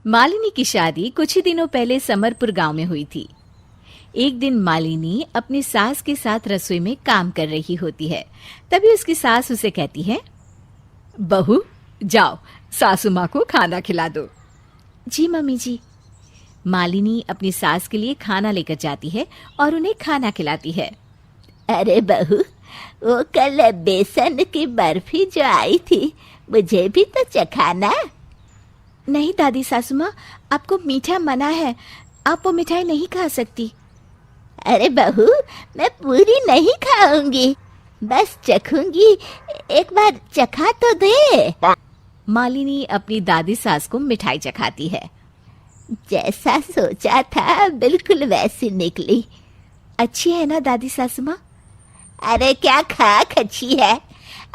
मालिनी की शादी कुछ ही दिनों पहले समरपुर गांव में हुई थी। एक दिन मालिनी अपनी सास के साथ रसोई में काम कर रही होती है। तभी उसकी सास उसे कहती है, बहू जाओ सासू माँ को खाना खिला दो। जी मम्मी जी। मालिनी अपनी सास के लिए खाना लेकर जाती है और उन्हें खाना खिलाती है। अरे बहू, वो कल बेसन की बर्फी जो आई थी, मुझे भी तो चखाना। नहीं दादी सासू माँ, आपको मीठा मना है, आप वो मिठाई नहीं खा सकती। अरे बहू, मैं पूरी नहीं खाऊंगी, बस चखूंगी, एक बार चखा तो दे। मालिनी अपनी दादी सास को मिठाई चखाती है। जैसा सोचा था बिल्कुल वैसी निकली। अच्छी है ना दादी सासू माँ? अरे क्या खाक अच्छी है,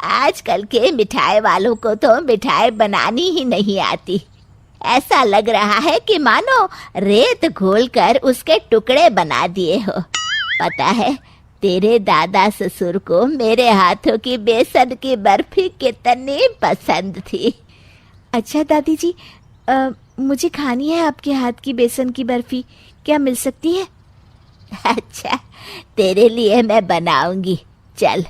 आजकल के मिठाई वालों को तो मिठाई बनानी ही नहीं आती। ऐसा लग रहा है कि मानो रेत घोलकर उसके टुकड़े बना दिए हो। पता है, तेरे दादा ससुर को मेरे हाथों की बेसन की बर्फी कितनी पसंद थी। अच्छा दादी जी, मुझे खानी है आपके हाथ की बेसन की बर्फी, क्या मिल सकती है? अच्छा, तेरे लिए मैं बनाऊंगी। चल,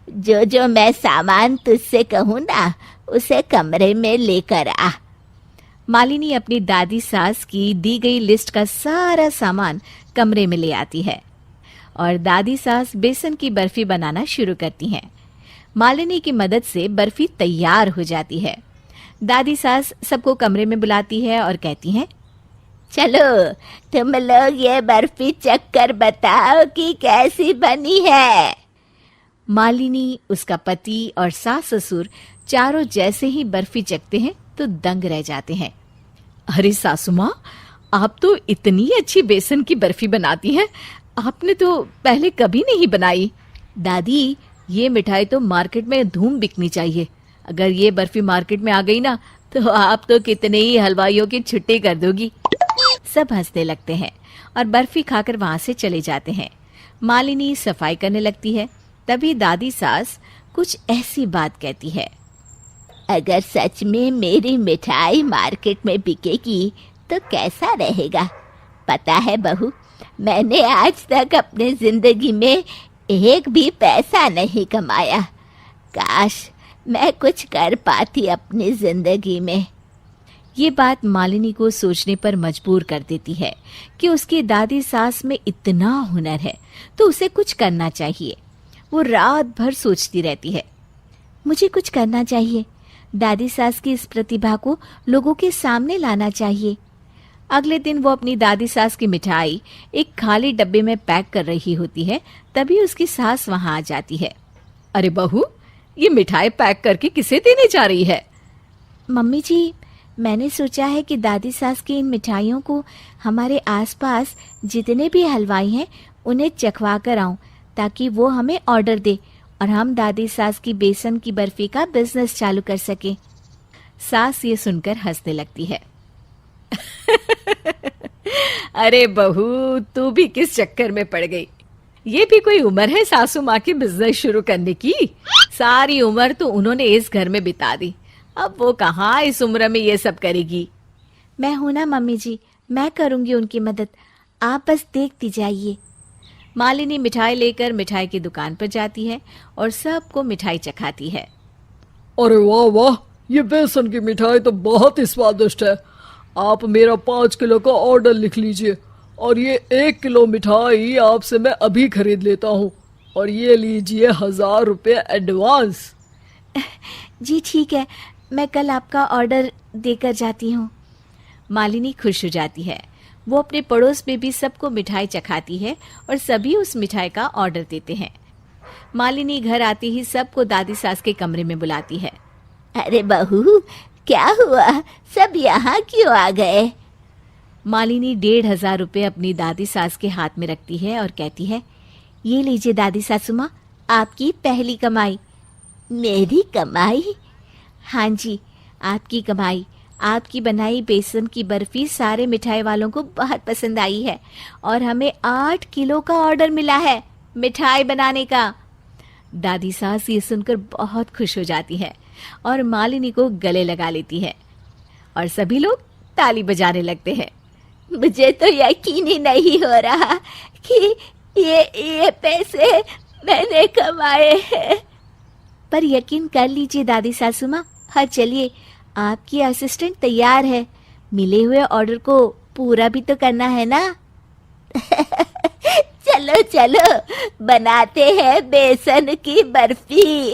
जो जो मैं सामान तुझसे कहूँ ना, उसे कमरे में लेकर आ। मालिनी अपनी दादी सास की दी गई लिस्ट का सारा सामान कमरे में ले आती है और दादी सास बेसन की बर्फी बनाना शुरू करती हैं। मालिनी की मदद से बर्फी तैयार हो जाती है। दादी सास सबको कमरे में बुलाती है और कहती हैं, चलो तुम लोग ये बर्फी चख कर बताओ कि कैसी बनी है। मालिनी, उसका पति और सास ससुर चारों जैसे ही बर्फी चखते हैं तो दंग रह जाते हैं। अरे सासू माँ, आप तो इतनी अच्छी बेसन की बर्फी बनाती हैं, आपने तो पहले कभी नहीं बनाई। दादी, ये मिठाई तो मार्केट में धूम बिकनी चाहिए। अगर ये बर्फी मार्केट में आ गई ना, तो आप तो कितने ही हलवाइयों की छुट्टी कर दोगी। सब हंसने लगते हैं और बर्फी खाकर वहां से चले जाते हैं। मालिनी सफाई करने लगती है। तभी दादी सास कुछ ऐसी बात कहती है, अगर सच में मेरी मिठाई मार्केट में बिकेगी तो कैसा रहेगा। पता है बहू, मैंने आज तक अपनी जिंदगी में एक भी पैसा नहीं कमाया। काश मैं कुछ कर पाती अपनी जिंदगी में। ये बात मालिनी को सोचने पर मजबूर कर देती है कि उसकी दादी सास में इतना हुनर है तो उसे कुछ करना चाहिए। वो रात भर सोचती रहती है, मुझे कुछ करना चाहिए, दादी सास की इस प्रतिभा को लोगों के सामने लाना चाहिए। अगले दिन वो अपनी दादी सास की मिठाई एक खाली डब्बे में पैक कर रही होती है। तभी उसकी सास वहां आ जाती है। अरे बहू, ये मिठाई पैक करके किसे देने जा रही है? मम्मी जी, मैंने सोचा है कि दादी सास की इन मिठाइयों को हमारे आसपास जितने भी हलवाई हैं उन्हें चखवा कर आऊं, ताकि वो हमें ऑर्डर दे और हम दादी सास की बेसन की बर्फी का बिजनेस चालू कर सके। सास ये सुनकर हंसने लगती है। अरे बहू, तू भी किस चक्कर में पड़ गई? ये भी कोई उम्र है सासू माँ की बिजनेस शुरू करने की? सारी उम्र तो उन्होंने इस घर में बिता दी, अब वो कहाँ इस उम्र में ये सब करेगी। मैं हूं ना मम्मी जी, मैं करूंगी उनकी मदद, आप बस देखती जाइए। मालिनी मिठाई लेकर मिठाई की दुकान पर जाती है और सबको मिठाई चखाती है। अरे वाह वाह, ये बेसन की मिठाई तो बहुत ही स्वादिष्ट है। आप मेरा 5 किलो का ऑर्डर लिख लीजिए और ये 1 किलो मिठाई आपसे मैं अभी खरीद लेता हूँ। और ये लीजिए 1000 रुपये एडवांस। जी ठीक है, मैं कल आपका ऑर्डर देकर जाती हूँ। मालिनी खुश हो जाती है। वो अपने पड़ोस में भी सबको मिठाई चखाती है और सभी उस मिठाई का ऑर्डर देते हैं। मालिनी घर आते ही सबको दादी सास के कमरे में बुलाती है। अरे बहू, क्या हुआ, सब यहाँ क्यों आ गए? मालिनी 1500 रुपये अपनी दादी सास के हाथ में रखती है और कहती है, ये लीजिए दादी सासू माँ, आपकी पहली कमाई। मेरी कमाई? हाँ जी, आपकी कमाई। आपकी बनाई बेसन की बर्फी सारे मिठाई वालों को बहुत पसंद आई है और हमें 8 किलो का ऑर्डर मिला है मिठाई बनाने का। दादी सास ये सुनकर बहुत खुश हो जाती है और मालिनी को गले लगा लेती है और सभी लोग ताली बजाने लगते हैं। मुझे तो यकीन ही नहीं हो रहा कि ये पैसे मैंने कमाए हैं। पर यकीन कर लीजिए दादी सासू माँ। हाँ चलिए, आपकी असिस्टेंट तैयार है, मिले हुए ऑर्डर को पूरा भी तो करना है ना। चलो चलो बनाते हैं बेसन की बर्फी।